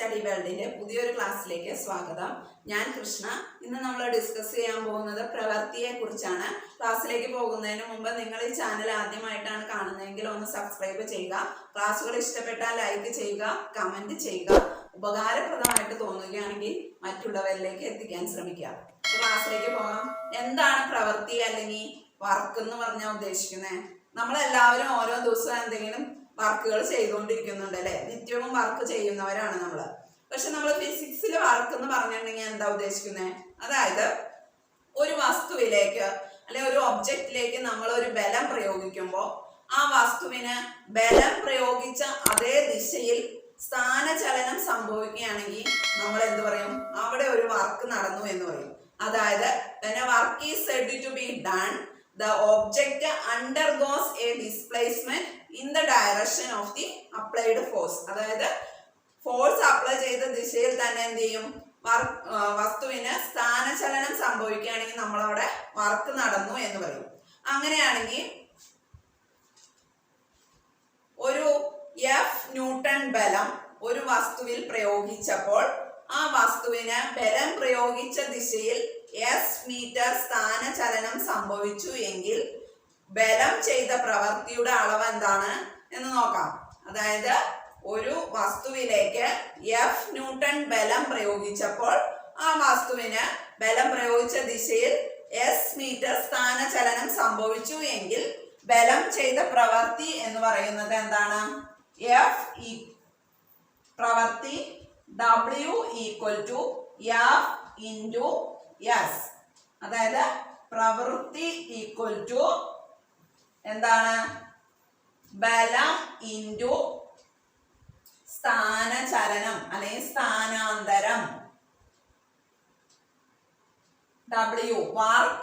Study വേൾഡിന്റെ പുതിയൊരു ക്ലാസ്സിലേക്ക് സ്വാഗതം. ഞാൻ കൃഷ്ണ. ഇന്ന് നമ്മൾ ഡിസ്കസ് ചെയ്യാൻ പോകുന്നത് പ്രവൃത്തിയെ കുറിച്ചാണ്. ക്ലാസ്സിലേക്ക് പോകുന്നതിന് മുമ്പ് നിങ്ങൾ ഈ ചാനൽ ആദ്യമായിട്ടാണ് കാണുന്നതെങ്കിൽ ഒന്ന് സബ്സ്ക്രൈബ് ചെയ്യുക. ക്ലാസ്സുകൾ ഇഷ്ടപ്പെട്ടാൽ ലൈക്ക് ചെയ്യുക, കമന്റ് ചെയ്യുക. ഉപകാരപ്രദമായിട്ട് തോന്നുകയാണെങ്കിൽ മറ്റുള്ളവരിലേക്ക് എത്തിക്കാൻ ശ്രമിക്കുക. ക്ലാസ്സിലേക്ക് പോകാം. എന്താണ് പ്രവൃത്തി അല്ലെങ്കിൽ വർക്ക് എന്ന് പറഞ്ഞാൽ ഉദ്ദേശിക്കുന്നത്? നമ്മളെല്ലാവരും ഓരോ ദിവസവും എന്തെങ്കിലും വർക്കുകൾ ചെയ്തുകൊണ്ടിരിക്കുന്നുണ്ട് അല്ലെ? നിത്യവും വർക്ക് ചെയ്യുന്നവരാണ് നമ്മൾ. പക്ഷെ നമ്മൾ ഫിസിക്സിൽ വർക്ക് എന്ന് പറഞ്ഞിട്ടുണ്ടെങ്കിൽ എന്താ ഉദ്ദേശിക്കുന്നത്? അതായത് ഒരു വസ്തുവിലേക്ക് അല്ലെ ഒരു ഒബ്ജക്റ്റിലേക്ക് നമ്മൾ ഒരു ബലം പ്രയോഗിക്കുമ്പോൾ ആ വസ്തുവിന് ബലം പ്രയോഗിച്ച അതേ ദിശയിൽ സ്ഥാനചലനം സംഭവിക്കുകയാണെങ്കിൽ നമ്മൾ എന്ത് പറയും? അവിടെ ഒരു വർക്ക് നടന്നു എന്ന് പറയും. അതായത് when a work is said to be done, the object undergoes a displacement in the direction of the applied force. അതായത് ഫോഴ്സ് അപ്ലൈ ചെയ്ത ദിശയിൽ തന്നെ എന്ത് ചെയ്യും? വസ്തുവിന് സ്ഥാനചലനം സംഭവിക്കുകയാണെങ്കിൽ നമ്മളവിടെ വർക്ക് നടന്നു എന്ന് പറയും. അങ്ങനെയാണെങ്കിൽ ഒരു എഫ് ന്യൂട്ടൺ ബലം ഒരു വസ്തുവിൽ പ്രയോഗിച്ചപ്പോൾ ആ വസ്തുവിന് ബലം പ്രയോഗിച്ച ദിശയിൽ എസ് മീറ്റർ സ്ഥാനചലനം സംഭവിച്ചു എങ്കിൽ ബലം ചെയ്ത പ്രവൃത്തിയുടെ അളവ് എന്താണ് എന്ന് നോക്കാം. അതായത് ഒരു വസ്തുവിലേക്ക് എഫ് ന്യൂട്ടൺ ബലം പ്രയോഗിച്ചപ്പോൾ ആ വസ്തുവിന് ബലം പ്രയോഗിച്ച ദിശയിൽ എസ് മീറ്റർ സ്ഥാനചലനം സംഭവിച്ചു എങ്കിൽ ബലം ചെയ്ത പ്രവൃത്തി എന്ന് പറയുന്നത് എന്താണ്? എഫ് പ്രവൃത്തി W equal to F into S. അതായത് പ്രവൃത്തി ഈക്വൽ ടു എന്താണ്? ബലം ഇൻറ്റു സ്ഥാനചലനം അല്ലെങ്കിൽ സ്ഥാനാന്തരം. W work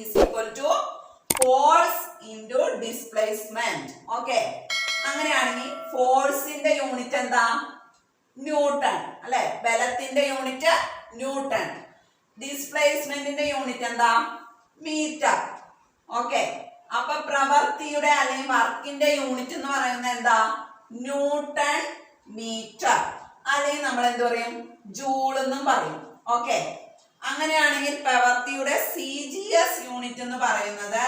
is equal to force into displacement. Okay. അങ്ങനെയാണെങ്കിൽ ഫോഴ്സിന്റെ യൂണിറ്റ് എന്താ? ന്യൂട്ടൺ അല്ലെ? ബലത്തിന്റെ യൂണിറ്റ് ന്യൂട്ടൺ. ഡിസ്പ്ലേസ്മെന്റിന്റെ യൂണിറ്റ് എന്താ? മീറ്റർ. ഓക്കെ. അപ്പൊ പ്രവൃത്തിയുടെ അല്ലെങ്കിൽ വർക്കിന്റെ യൂണിറ്റ് എന്ന് പറയുന്നത് എന്താ? Newton metre. അല്ലെങ്കിൽ നമ്മൾ എന്ത് പറയും? ജൂൾ എന്നും പറയും. ഓക്കെ. അങ്ങനെയാണെങ്കിൽ പ്രവൃത്തിയുടെ CGS യൂണിറ്റ് എന്ന് പറയുന്നത്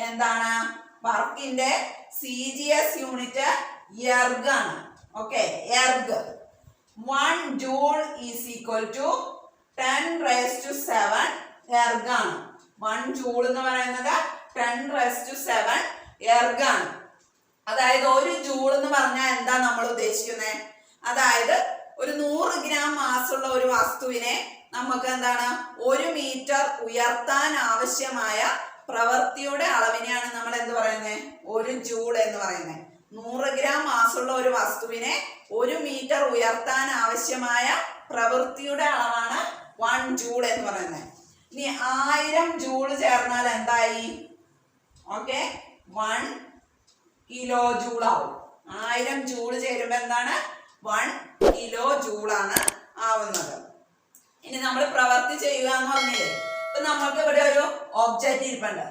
എന്താണ്? വർക്കിന്റെ CGS യൂണിറ്റ് എർഗ് ആണ്. Okay. Erg 1 joule is equal to 10⁻⁷ erg ആണ്. 1 ജൂൾ എന്ന് പറയുന്നത് 10⁻⁷ എർഗ് ആണ്. അതായത് ഒരു ജൂൾ എന്ന് പറഞ്ഞാൽ എന്താ നമ്മൾ ഉദ്ദേശിക്കുന്നത്? അതായത് ഒരു 100 ഗ്രാം മാസുള്ള ഒരു വസ്തുവിനെ നമുക്ക് എന്താണ് 1 മീറ്റർ ഉയർത്താൻ ആവശ്യമായ പ്രവൃത്തിയുടെ അളവിനെയാണ് നമ്മൾ എന്ത് പറയുന്നത്? 1 ജൂൾ എന്ന് പറയുന്നത്. 100 ഗ്രാം മാസുള്ള ഒരു വസ്തുവിനെ 1 മീറ്റർ ഉയർത്താൻ ആവശ്യമായ പ്രവൃത്തിയുടെ അളവാണ് 1 ജൂൾ എന്ന് പറയുന്നത്. ഇനി 1000 ജൂൾ ചേർന്നാൽ എന്തായി? ഓക്കെ. 1 കിലോ ജൂൾ ആവും. 1000 ജൂൾ ചേരുമ്പോ എന്താണ്? 1 കിലോ ജൂളാണ് ആവുന്നത്. ഇനി നമ്മൾ പ്രവൃത്തി ചെയ്യുക എന്ന് പറഞ്ഞില്ലേ? ഇപ്പൊ നമ്മൾക്ക് ഇവിടെ ഒരു ഒബ്ജക്റ്റ് ഇരിപ്പുണ്ട്,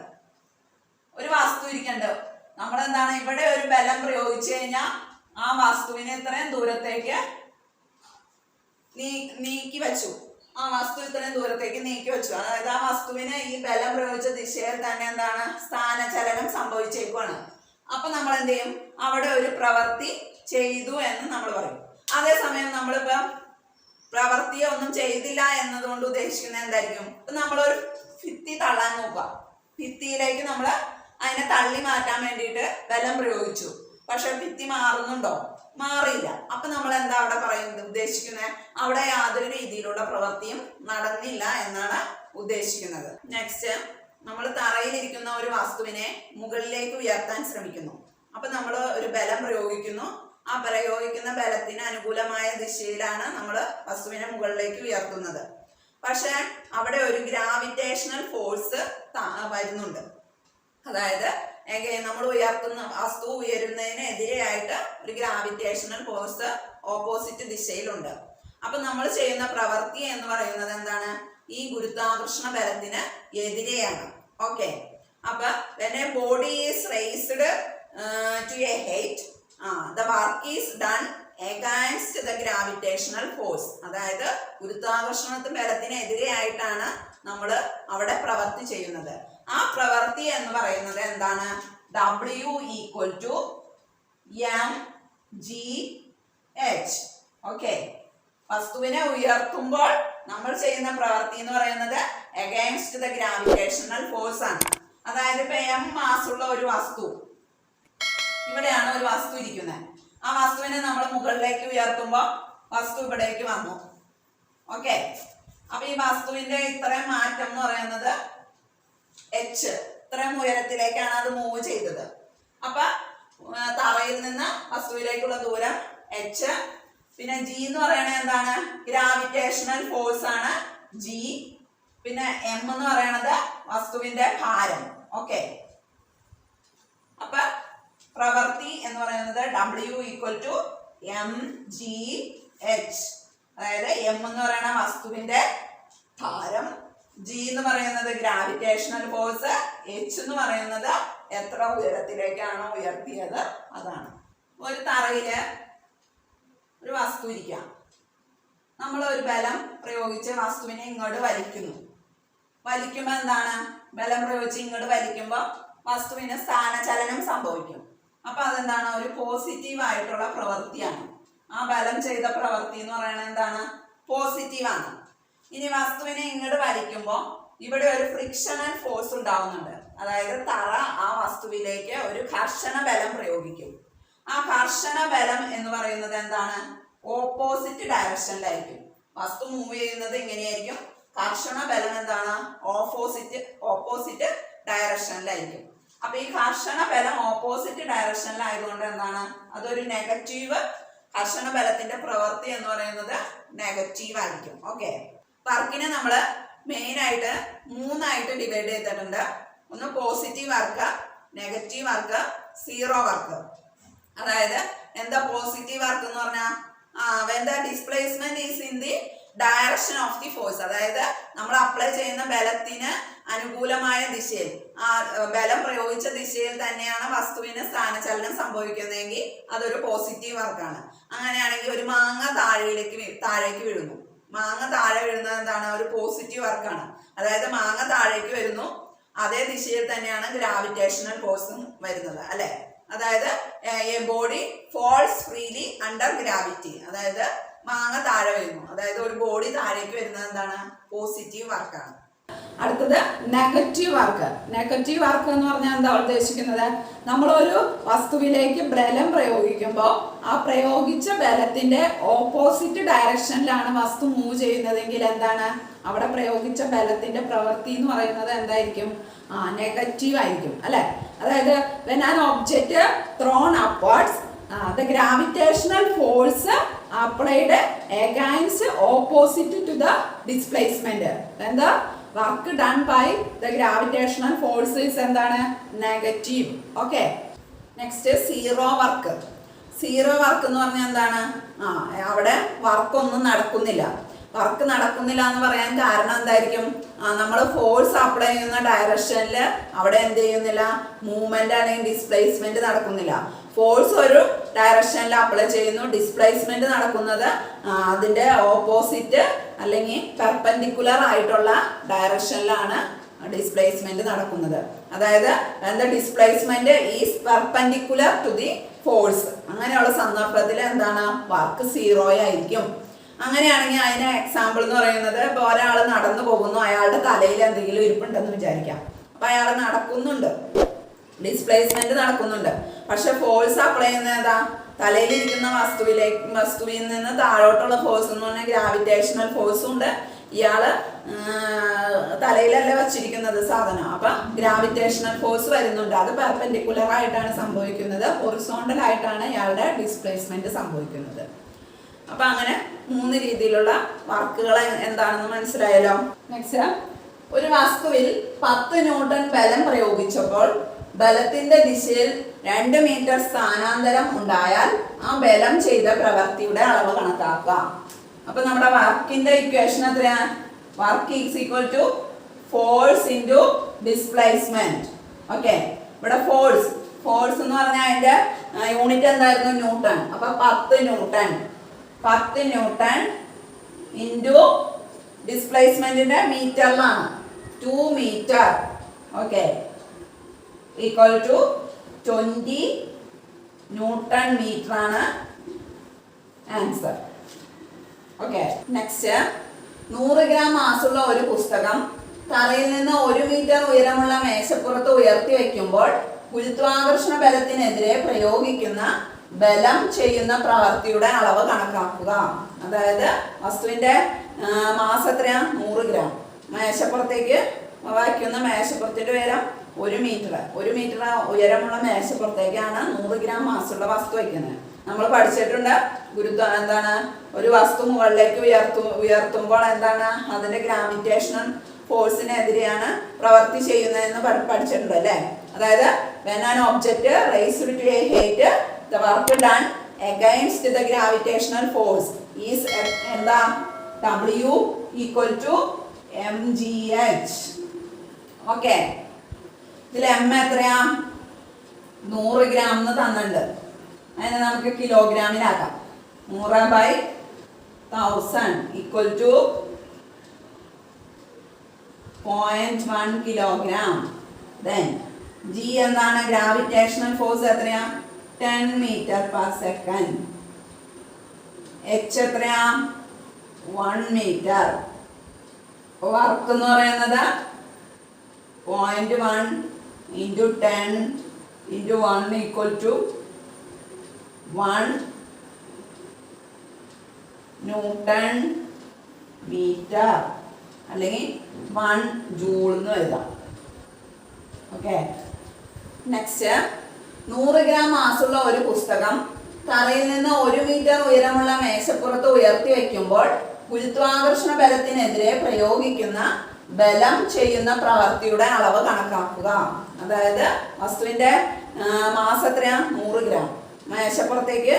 ഒരു വസ്തു ഇരിക്കണ്ട്. നമ്മളെന്താണ് ഇവിടെ ഒരു ബലം പ്രയോഗിച്ചു കഴിഞ്ഞാൽ ആ വസ്തുവിനെ ഇത്രയും ദൂരത്തേക്ക് നീക്കി വെച്ചു. ആ വസ്തു ഇത്രയും ദൂരത്തേക്ക് നീക്കി വെച്ചു. അതായത് ആ വസ്തുവിന് ഈ ബലം പ്രയോഗിച്ച ദിശയിൽ തന്നെ എന്താണ്? സ്ഥാനചലനം സംഭവിച്ചേക്കുവാണ്. അപ്പൊ നമ്മൾ എന്ത് ചെയ്യും? അവിടെ ഒരു പ്രവൃത്തി ചെയ്തു എന്ന് നമ്മൾ പറയും. അതേസമയം നമ്മളിപ്പം പ്രവൃത്തിയെ ഒന്നും ചെയ്തില്ല എന്നതുകൊണ്ട് ഉദ്ദേശിക്കുന്നത് എന്തായിരിക്കും? ഇപ്പൊ നമ്മളൊരു ഭിത്തി തള്ളാൻ നോക്കുക. ഭിത്തിയിലേക്ക് നമ്മൾ അതിനെ തള്ളി മാറ്റാൻ വേണ്ടിയിട്ട് ബലം പ്രയോഗിച്ചു. പക്ഷെ ഭിത്തി മാറുന്നുണ്ടോ? മാറിയില്ല. അപ്പൊ നമ്മൾ എന്താ അവിടെ പറയുന്നത്? ഉദ്ദേശിക്കുന്നത് അവിടെ യാതൊരു രീതിയിലുള്ള പ്രവൃത്തിയും നടന്നില്ല എന്നാണ് ഉദ്ദേശിക്കുന്നത്. നെക്സ്റ്റ്, നമ്മൾ തറയിലിരിക്കുന്ന ഒരു വസ്തുവിനെ മുകളിലേക്ക് ഉയർത്താൻ ശ്രമിക്കുന്നു. അപ്പൊ നമ്മൾ ഒരു ബലം പ്രയോഗിക്കുന്നു. ആ പ്രയോഗിക്കുന്ന ബലത്തിന് അനുകൂലമായ ദിശയിലാണ് നമ്മൾ വസ്തുവിനെ മുകളിലേക്ക് ഉയർത്തുന്നത്. പക്ഷെ അവിടെ ഒരു ഗ്രാവിറ്റേഷണൽ ഫോഴ്സ് വരുന്നുണ്ട്. അതായത് നമ്മൾ ഉയർത്തുന്ന വസ്തു ഉയരുന്നതിനെതിരെയായിട്ട് ഒരു ഗ്രാവിറ്റേഷണൽ ഫോഴ്സ് ഓപ്പോസിറ്റ് ദിശയിലുണ്ട്. അപ്പൊ നമ്മൾ ചെയ്യുന്ന പ്രവൃത്തി എന്ന് പറയുന്നത് എന്താണ്? ഈ ഗുരുത്വാകർഷണ ബലത്തിന് എതിരെയാണ്. ഓക്കെ. അപ്പൊ when a body is raised to a height, the work is done against the gravitational force. അതായത് ഗുരുത്വാകർഷണ ബലത്തിനെതിരെയായിട്ടാണ് നമ്മൾ അവിടെ പ്രവൃത്തി ചെയ്യുന്നത്. ആ പ്രവൃത്തി എന്ന് പറയുന്നത് എന്താണ്? W equal to mgh. Okay, വസ്തുവിനെ ഉയർത്തുമ്പോൾ നമ്മൾ ചെയ്യുന്ന പ്രവൃത്തി എന്ന് പറയുന്നത് അഗൈൻസ്റ്റ് ദ ഗ്രാവിറ്റേഷണൽ ഫോഴ്സ് ആണ്. അതായത് ഇപ്പൊ m മാസുള്ള ഒരു വസ്തു, ഇവിടെയാണ് ഒരു വസ്തു ഇരിക്കുന്നത്. ആ വസ്തുവിനെ നമ്മൾ മുകളിലേക്ക് ഉയർത്തുമ്പോൾ വസ്തു ഇവിടേക്ക് വന്നു. ഓക്കെ, അപ്പൊ ഈ വസ്തുവിന്റെ ഇത്രയും മാറ്റം എന്ന് പറയുന്നത് h, ഇത്രയും ഉയരത്തിലേക്കാണ് അത് മൂവ് ചെയ്തത്. അപ്പൊ തറയിൽ നിന്ന് വസ്തുവിലേക്കുള്ള ദൂരം h. പിന്നെ g എന്ന് പറയുന്നത് എന്താണ്? ഗ്രാവിറ്റേഷണൽ ഫോഴ്സ് ആണ് g. പിന്നെ m എന്ന് പറയുന്നത് വസ്തുവിന്റെ ഭാരം. ഓക്കെ, അപ്പൊ പ്രവൃത്തി എന്ന് പറയുന്നത് W equal to mgh. അതായത് m എന്ന് പറയുന്ന വസ്തുവിന്റെ ഭാരം, g എന്ന് പറയുന്നത് ഗ്രാവിറ്റേഷണൽ ഫോഴ്സ്, h എന്ന് പറയുന്നത് എത്ര ഉയരത്തിലേക്കാണോ ഉയർത്തിയത് അതാണ്. ഒരു തറയില് ഒരു വസ്തു ഇരിക്കാം. നമ്മൾ ഒരു ബലം പ്രയോഗിച്ച് വസ്തുവിനെ ഇങ്ങോട്ട് വലിക്കുന്നു. വലിക്കുമ്പോൾ എന്താണ്? ബലം പ്രയോഗിച്ച് ഇങ്ങോട്ട് വലിക്കുമ്പോൾ വസ്തുവിന് സ്ഥാനചലനം സംഭവിക്കും. അപ്പൊ അതെന്താണ്? ഒരു പോസിറ്റീവ് ആയിട്ടുള്ള പ്രവൃത്തിയാണ്. ആ ബലം ചെയ്ത പ്രവൃത്തി എന്ന് പറയുന്നത് എന്താണ്? പോസിറ്റീവ് ആണ്. ഇനി വസ്തുവിനെ ഇങ്ങോട്ട് വലിക്കുമ്പോൾ ഇവിടെ ഒരു ഫ്രിക്ഷണൽ ഫോഴ്സ് ഉണ്ടാവുന്നുണ്ട്. അതായത് തറ ആ വസ്തുവിലേക്ക് ഒരു ഘർഷണ ബലം പ്രയോഗിക്കും. ആ ഘർഷണ ബലം എന്ന് പറയുന്നത് എന്താണ്? ഓപ്പോസിറ്റ് ഡയറക്ഷനിലായിരിക്കും. വസ്തു മൂവ് ചെയ്യുന്നത് ഇങ്ങനെയായിരിക്കും. ഘർഷണ ബലം എന്താണ്? ഓപ്പോസിറ്റ് ഡയറക്ഷനിലായിരിക്കും. അപ്പൊ ഈ ഘർഷണ ബലം ഓപ്പോസിറ്റ് ഡയറക്ഷനിലായതുകൊണ്ട് എന്താണ്? അതൊരു നെഗറ്റീവ്. ഘർഷണ ബലത്തിന്റെ പ്രവൃത്തി എന്ന് പറയുന്നത് നെഗറ്റീവ് ആയിരിക്കും. ഓക്കെ, വർക്കിനെ നമ്മൾ മെയിൻ ആയിട്ട് 3 ഡിവൈഡ് ചെയ്തിട്ടുണ്ട്. ഒന്ന് positive work, negative work, zero work. അതായത് എന്താ പോസിറ്റീവ് വർക്ക് എന്ന് പറഞ്ഞാൽ when the displacement is in the direction of the force. അതായത് നമ്മൾ അപ്ലൈ ചെയ്യുന്ന ബലത്തിന് അനുകൂലമായ ദിശയിൽ, ആ ബലം പ്രയോഗിച്ച ദിശയിൽ തന്നെയാണ് വസ്തുവിന് സ്ഥാനചലനം സംഭവിക്കുന്നതെങ്കിൽ അതൊരു പോസിറ്റീവ് വർക്കാണ്. അങ്ങനെയാണെങ്കിൽ ഒരു മാങ്ങ താഴേക്ക് വീഴുന്നു. മാങ്ങ താഴെ വീഴുന്നത് എന്താണ്? ഒരു പോസിറ്റീവ് വർക്കാണ്. അതായത് മാങ്ങ താഴേക്ക് വരുന്നു, അതേ ദിശയിൽ തന്നെയാണ് ഗ്രാവിറ്റേഷണൽ ഫോഴ്സും വരുന്നത്, അല്ലെ? അതായത് a body falls freely under gravity. അതായത് മാങ്ങ താഴെ വരുന്നു, അതായത് ഒരു ബോഡി താഴേക്ക് വരുന്നത് എന്താണ്? പോസിറ്റീവ് വർക്കാണ്. അടുത്തത് നെഗറ്റീവ് വർക്ക്. നെഗറ്റീവ് വർക്ക് എന്ന് പറഞ്ഞാൽ എന്താ ഉദ്ദേശിക്കുന്നത്? നമ്മളൊരു വസ്തുവിലേക്ക് ബലം പ്രയോഗിക്കുമ്പോൾ ആ പ്രയോഗിച്ച ബലത്തിന്റെ ഓപ്പോസിറ്റ് ഡയറക്ഷനിലാണ് വസ്തു മൂവ് ചെയ്യുന്നതെങ്കിൽ എന്താണ്? അവിടെ പ്രയോഗിച്ച ബലത്തിന്റെ പ്രവൃത്തി എന്ന് പറയുന്നത് എന്തായിരിക്കും? നെഗറ്റീവ് ആയിരിക്കും, അല്ലെ? അതായത് when an object thrown upwards, the gravitational force applied against opposite to the displacement, then the work done by the gravitational force is എന്താണ്? Negative. Okay, next zero work. Zero work എന്ന് പറഞ്ഞാൽ എന്താണ്? അവിടെ വർക്കൊന്നും നടക്കുന്നില്ല. വർക്ക് നടക്കുന്നില്ല എന്ന് പറയാൻ കാരണം എന്തായിരിക്കും? നമ്മൾ ഫോഴ്സ് അപ്ലൈ ചെയ്യുന്ന ഡയറക്ഷനിൽ അവിടെ എന്ത് ചെയ്യുന്നില്ല? മൂവ്മെന്റ് അല്ലെങ്കിൽ ഡിസ്പ്ലേസ്മെന്റ് നടക്കുന്നില്ല. ഫോഴ്സ് ഒരു ഡയറക്ഷനിൽ അപ്ലൈ ചെയ്യുന്നു, ഡിസ്പ്ലേസ്മെന്റ് നടക്കുന്നത് അതിന്റെ ഓപ്പോസിറ്റ് അല്ലെങ്കിൽ പെർപെൻഡിക്കുലർ ആയിട്ടുള്ള ഡയറക്ഷനിലാണ് ഡിസ്പ്ലേസ്മെന്റ് നടക്കുന്നത്. അതായത് എന്താ? Displacement is perpendicular to the force. അങ്ങനെയുള്ള സന്ദർഭത്തിൽ എന്താണ്? വർക്ക് സീറോ ആയിരിക്കും. അങ്ങനെയാണെങ്കിൽ അതിന് എക്സാമ്പിൾ എന്ന് പറയുന്നത്, ഇപ്പൊ ഒരാൾ നടന്നു പോകുന്നു, അയാളുടെ തലയിൽ എന്തെങ്കിലും ഇരിപ്പുണ്ടെന്ന് വിചാരിക്കാം. അപ്പൊ അയാൾ നടക്കുന്നുണ്ട്, ഡിസ്പ്ലേസ്മെന്റ് നടക്കുന്നുണ്ട്. പക്ഷെ ഫോഴ്സ് അപ്ലൈ ചെയ്യുന്നത് ഏതാ? തലയിലിരിക്കുന്ന വസ്തുവിൽ നിന്ന് താഴോട്ടുള്ള ഫോഴ്സ് എന്ന് പറഞ്ഞാൽ ഗ്രാവിറ്റേഷണൽ ഫോഴ്സും ഉണ്ട്. ഇയാള് തലയിലല്ല വച്ചിരിക്കുന്നത് സാധനം. അപ്പൊ ഗ്രാവിറ്റേഷണൽ ഫോഴ്സ് വരുന്നുണ്ട്. അത് പെർപെൻഡിക്കുലർ ആയിട്ടാണ് സംഭവിക്കുന്നത്, ഹൊറിസോണ്ടൽ ആയിട്ടാണ് ഇയാളുടെ ഡിസ്പ്ലേസ്മെന്റ് സംഭവിക്കുന്നത്. അപ്പൊ അങ്ങനെ 3 രീതിയിലുള്ള വർക്കുകൾ എന്താണെന്ന് മനസ്സിലായല്ലോ. നെക്സ്റ്റ്, ഒരു വസ്തുവിൽ 10 ന്യൂട്ടൺ ബലം പ്രയോഗിച്ചപ്പോൾ ബലത്തിന്റെ ദിശയിൽ 2 മീറ്റർ സ്ഥാനാന്തരം ഉണ്ടായാൽ ആ ബലം ചെയ്ത പ്രവൃത്തിയുടെ അളവ് കണക്കാക്കുക. അപ്പൊ നമ്മുടെ വർക്കിന്റെ ഇക്വേഷൻ എത്രയാണ്? Work is equal to force into displacement. Okay, ഇവിടെ ഫോഴ്സ് എന്ന് പറഞ്ഞാൽ അതിന്റെ യൂണിറ്റ് എന്തായിരുന്നു? ന്യൂട്ടൺ. അപ്പൊ 10 ന്യൂട്ടൺ. 10 ന്യൂട്ടൺ ഇൻറ്റു ഡിസ്പ്ലേസ്മെന്റിന്റെ മീറ്ററിലാണ് 2 metre. Okay, equal to 20 newton metre ആണ് ആൻസർ. ഓക്കെ, നെക്സ്റ്റ് 100 ഗ്രാം മാസുള്ള ഒരു പുസ്തകം തറയിൽ നിന്ന് 1 മീറ്റർ ഉയരമുള്ള മേശപ്പുറത്ത് ഉയർത്തി വയ്ക്കുമ്പോൾ ഗുരുത്വാകർഷണ ബലത്തിനെതിരെ പ്രയോഗിക്കുന്ന ബലം ചെയ്യുന്ന പ്രവൃത്തിയുടെ അളവ് കണക്കാക്കുക. അതായത് വസ്തുവിന്റെ മാസ് എത്രയാ? 100 ഗ്രാം. മേശപ്പുറത്തേക്ക് വയ്ക്കുന്ന മേശപ്പുറത്തിന്റെ ഉയരം 1 മീറ്റർ. 1 മീറ്റർ ഉയരമുള്ള മേശപ്പുറത്തേക്കാണ് 100 ഗ്രാം മാസുള്ള വസ്തു വയ്ക്കുന്നത്. നമ്മൾ പഠിച്ചിട്ടുണ്ട് എന്താണ് ഒരു വസ്തു മുകളിലേക്ക് ഉയർത്തുമ്പോൾ എന്താണ് അതിന്റെ ഗ്രാവിറ്റേഷണൽ ഫോഴ്സിനെതിരെയാണ് പ്രവൃത്തി ചെയ്യുന്നതെന്ന് പഠിച്ചിട്ടുണ്ട് അല്ലേ? അതായത് when an object raised to a height, the work done against the gravitational force is എന്താ? W equal to mgh. Okay, ഇതിൽ m എത്രയാ? 100 ഗ്രാം എന്ന് തന്നിട്ടുണ്ട്. അതിനെ നമുക്ക് കിലോഗ്രാമിലാക്കാം. 100/1000 equal to 0.1 kilogram. Then G എന്താണ്? ഗ്രാവിറ്റേഷണൽ ഫോഴ്സ് എത്രയാ? 10 meter per second. H എത്രയാ? 1 meter. വർക്ക് എന്ന് പറയുന്നത് 0.1 into 10 into 1 equal to 1 newton metre അല്ലെങ്കിൽ 1 ജൂൾ എന്ന് എഴുതാം. ഓക്കെ, നെക്സ്റ്റ് 100 ഗ്രാം മാസുള്ള ഒരു പുസ്തകം തറയിൽ നിന്ന് 1 മീറ്റർ ഉയരമുള്ള മേശപ്പുറത്ത് ഉയർത്തി വയ്ക്കുമ്പോൾ ഗുരുത്വാകർഷണ ബലത്തിനെതിരെ പ്രയോഗിക്കുന്ന ബലം ചെയ്യുന്ന പ്രവൃത്തിയുടെ അളവ് കണക്കാക്കുക. അതായത് വസ്തുവിന്റെ മാസ് എത്രയാ? 100 ഗ്രാം. മേശപ്പുറത്തേക്ക്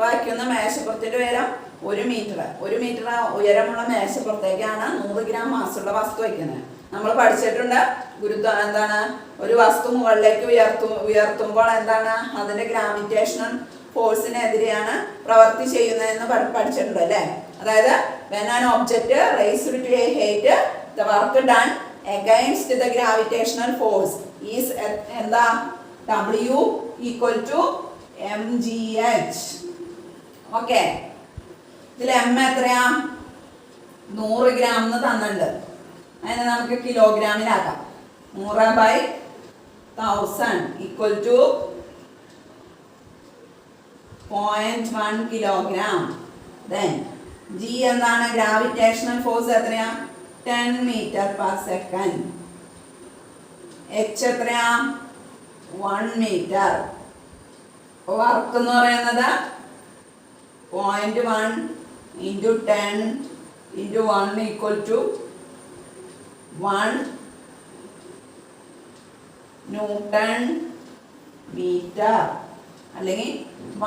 വയ്ക്കുന്ന മേശപ്പുറത്തിന്റെ ഉയരം 1 മീറ്റർ. 1 മീറ്റർ ഉയരമുള്ള മേശപ്പുറത്തേക്കാണ് 100 ഗ്രാം മാസുള്ള വസ്തു വയ്ക്കുന്നത്. നമ്മൾ പഠിച്ചിട്ടുണ്ട് എന്താണ് ഒരു വസ്തു മുകളിലേക്ക് ഉയർത്തുമ്പോൾ എന്താണ് അതിന്റെ ഗ്രാവിറ്റേഷണൽ ഫോഴ്സിനെതിരെയാണ് പ്രവൃത്തി ചെയ്യുന്നതെന്ന് പഠിച്ചിട്ടുണ്ട് അല്ലേ? അതായത് when an object raised to a height, the work done against the gravitational force is എന്താ? W equal to mgh. Okay, ഇതിൽ m എത്രയാ? 100 ഗ്രാം എന്ന് തന്നിട്ടുണ്ട്. അതിനെ നമുക്ക് കിലോഗ്രാമിലാക്കാം. 100/1000 equal to 0.1 kilogram. Then G എന്താണ്? ഗ്രാവിറ്റേഷണൽ ഫോഴ്സ് എത്രയാ? 10 meter per second. H എത്രയാ? 1 meter. വർക്ക് എന്ന് പറയുന്നത് 0.1 into 10 into 1 equal to 1 newton metre അല്ലെങ്കിൽ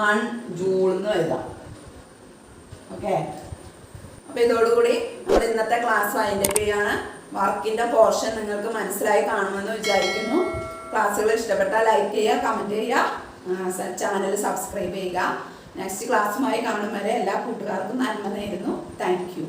1 ജൂൾ എന്ന് എഴുതാം. ഓക്കെ, അപ്പോൾ ഇതോടുകൂടി നമ്മൾ ഇന്നത്തെ ക്ലാസ് വൈൻഡപ്പ് ചെയ്യാണ്. വർക്കിന്റെ പോർഷൻ നിങ്ങൾക്ക് മനസ്സിലായി കാണുമെന്ന് വിചാരിക്കുന്നു. ക്ലാസ്സുകൾ ഇഷ്ടപ്പെട്ടാൽ ലൈക്ക് ചെയ്യുക, കമൻറ്റ് ചെയ്യുക, ചാനൽ സബ്സ്ക്രൈബ് ചെയ്യുക. നെക്സ്റ്റ് ക്ലാസ്സുമായി കാണും വരെ എല്ലാ കൂട്ടുകാർക്കും നന്മ നേരുന്നു. Thank you.